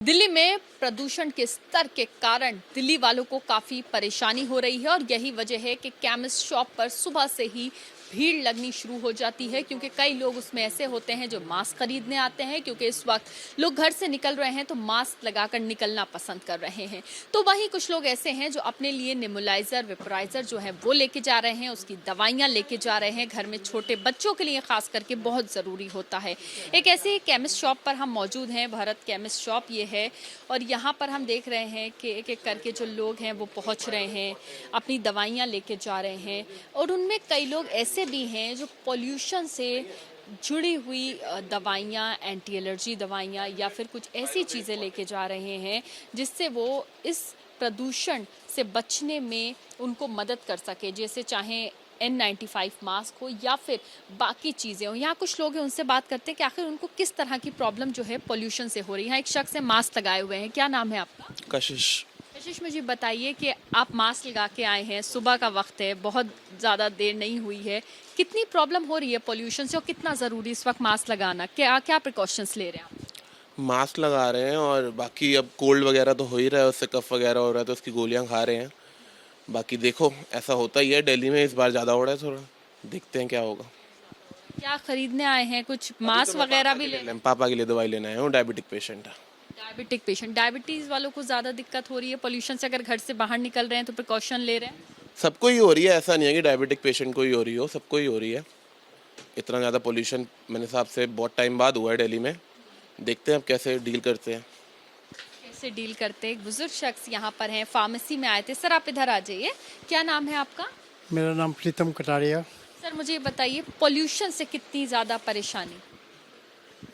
दिल्ली में प्रदूषण के स्तर के कारण दिल्ली वालों को काफी परेशानी हो रही है और यही वजह है कि केमिस्ट शॉप पर सुबह से ही भीड़ लगनी शुरू हो जाती है क्योंकि कई लोग उसमें ऐसे होते हैं जो मास्क खरीदने आते हैं क्योंकि इस वक्त लोग घर से निकल रहे हैं तो मास्क लगाकर निकलना पसंद कर रहे हैं। तो वहीं कुछ लोग ऐसे हैं जो अपने लिए नेबुलाइजर वेपोराइजर जो है वो लेके जा रहे हैं, उसकी दवाइयाँ लेके जा रहे हैं। घर में छोटे बच्चों के लिए खास करके बहुत ज़रूरी होता है। एक ऐसी केमिस्ट शॉप पर हम मौजूद हैं, भारत केमिस्ट शॉप ये है, और यहाँ पर हम देख रहे हैं कि एक एक करके जो लोग हैं वो पहुँच रहे हैं, अपनी दवाइयाँ लेके जा रहे हैं। और उनमें कई लोग ऐसे भी हैं जो पॉल्यूशन से जुड़ी हुई दवाइयाँ, एंटी एलर्जी दवाइयाँ या फिर कुछ ऐसी चीज़ें लेके जा रहे हैं जिससे वो इस प्रदूषण से बचने में उनको मदद कर सके, जैसे चाहे N95 मास्क हो या फिर बाकी चीज़ें हो। यहाँ कुछ लोग हैं, उनसे बात करते हैं कि आखिर उनको किस तरह की प्रॉब्लम जो है पॉल्यूशन से हो रही है। यहाँ एक शख्स है, मास्क लगाए हुए हैं। क्या नाम है आपका? कशिश। कशिश, मुझे बताइए कि आप मास्क लगा के आए हैं, सुबह का वक्त है, बहुत ज़्यादा देर नहीं हुई है, कितनी प्रॉब्लम हो रही है पॉल्यूशन से और कितना ज़रूरी इस वक्त मास्क लगाना? क्या क्या प्रिकॉशंस ले रहे हैं आप? मास्क लगा रहे हैं और बाकी अब कोल्ड वगैरह तो हो ही रहा है, उससे कफ वगैरह हो रहा है तो उसकी गोलियां खा रहे हैं। बाकी देखो, ऐसा होता ही है, दिल्ली में इस बार ज़्यादा हो रहा है, थोड़ा देखते हैं क्या होगा। क्या खरीदने आए हैं? कुछ मास्क वगैरह भी ले? पापा के लिए दवाई लेना है, वो डायबिटिक पेशेंट है। डायबिटिक पेशेंट, डायबिटीज़ वालों को ज़्यादा दिक्कत हो रही है पॉल्यूशन से। अगर घर से बाहर निकल रहे हैं तो प्रिकॉशन ले रहे हैं? सबको ही हो रही है, ऐसा नहीं है कि डायबिटिक पेशेंट को ही हो रही हो, सबको ही हो रही है। इतना ज़्यादा पोल्यूशन मेरे हिसाब से बहुत टाइम बाद हुआ है दिल्ली में। देखते हैं अब कैसे डील करते हैं। कैसे डील करते हैं? एक बुजुर्ग शख्स यहाँ पर हैं, फार्मेसी में आए थे। सर आप इधर आ जाइए। क्या नाम है आपका? मेरा नाम प्रीतम कटारिया। सर मुझे ये बताइए, पॉल्यूशन से कितनी ज़्यादा परेशानी?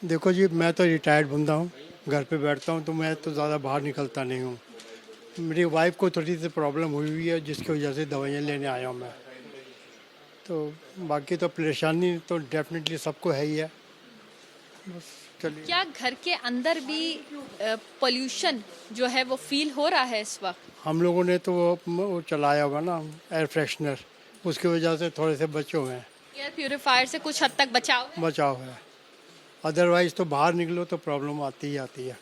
देखो जी, मैं तो रिटायर्ड बंदा हूँ, घर पे बैठता हूँ तो मैं तो ज़्यादा बाहर निकलता नहीं हूँ। मेरी वाइफ को थोड़ी सी प्रॉब्लम हुई है जिसकी वजह से दवाइयाँ लेने आया हूँ मैं। तो बाकी तो परेशानी तो डेफिनेटली सबको है ही है। बस चलिए। क्या घर के अंदर भी पॉल्यूशन जो है वो फील हो रहा है इस वक्त? हम लोगों ने तो वो चलाया होगा ना, एयर फ्रेशनर, उसकी वजह से थोड़े से बचे हुए हैं, एयर प्यूरिफायर से कुछ हद तक बचाव है? बचाव है। अदरवाइज़ तो बाहर निकलो तो प्रॉब्लम आती ही आती है,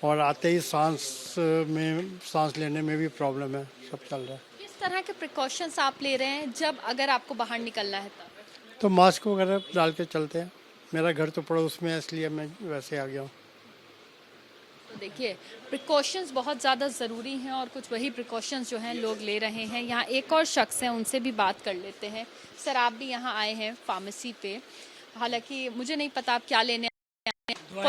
और आते ही सांस लेने में भी प्रॉब्लम है, सब चल रहा है। किस तरह के प्रिकॉशंस आप ले रहे हैं जब अगर आपको बाहर निकलना है तब? तो मास्क वगैरह डाल के चलते हैं। मेरा घर तो पड़ोस में है, इसलिए मैं वैसे आ गया हूँ। तो देखिए, प्रिकॉशंस बहुत ज़्यादा ज़रूरी हैं और कुछ वही प्रिकॉशंस जो हैं लोग ले रहे हैं। यहाँ एक और शख्स हैं, उनसे भी बात कर लेते हैं। सर आप भी यहाँ आए हैं फार्मेसी पे, हालांकि मुझे नहीं पता आप क्या लेने आए हैं।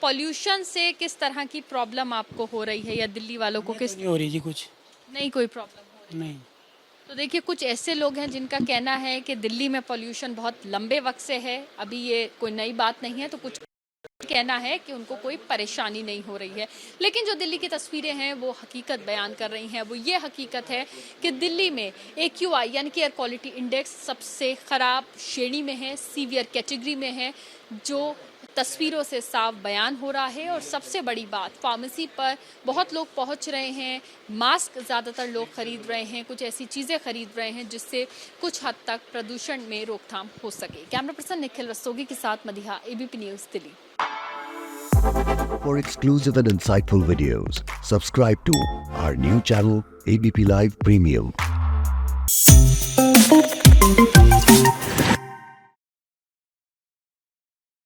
पॉल्यूशन से किस तरह की प्रॉब्लम आपको हो रही है या दिल्ली वालों को किस? नहीं हो रही जी, कुछ नहीं कोई प्रॉब्लम हो रही? नहीं। तो देखिए, कुछ ऐसे लोग हैं जिनका कहना है कि दिल्ली में पॉल्यूशन बहुत लंबे वक्त से है, अभी ये कोई नई बात नहीं है। तो कुछ कहना है कि उनको कोई परेशानी नहीं हो रही है, लेकिन जो दिल्ली की तस्वीरें हैं वो हकीकत बयान कर रही हैं। वो ये हकीकत है कि दिल्ली में AQI यानी कि एयर क्वालिटी इंडेक्स सबसे ख़राब श्रेणी में है, सीवियर कैटेगरी में है, जो तस्वीरों से साफ बयान हो रहा है। और सबसे बड़ी बात, फार्मेसी पर बहुत लोग पहुंच रहे हैं, मास्क ज़्यादातर लोग खरीद रहे हैं, कुछ ऐसी चीज़ें खरीद रहे हैं जिससे कुछ हद तक प्रदूषण में रोकथाम हो सके। कैमरा पर्सन निखिल रस्तोगी के साथ Madiha, ABP news Delhi. For exclusive and insightful videos, subscribe to our new channel ABP Live Premium.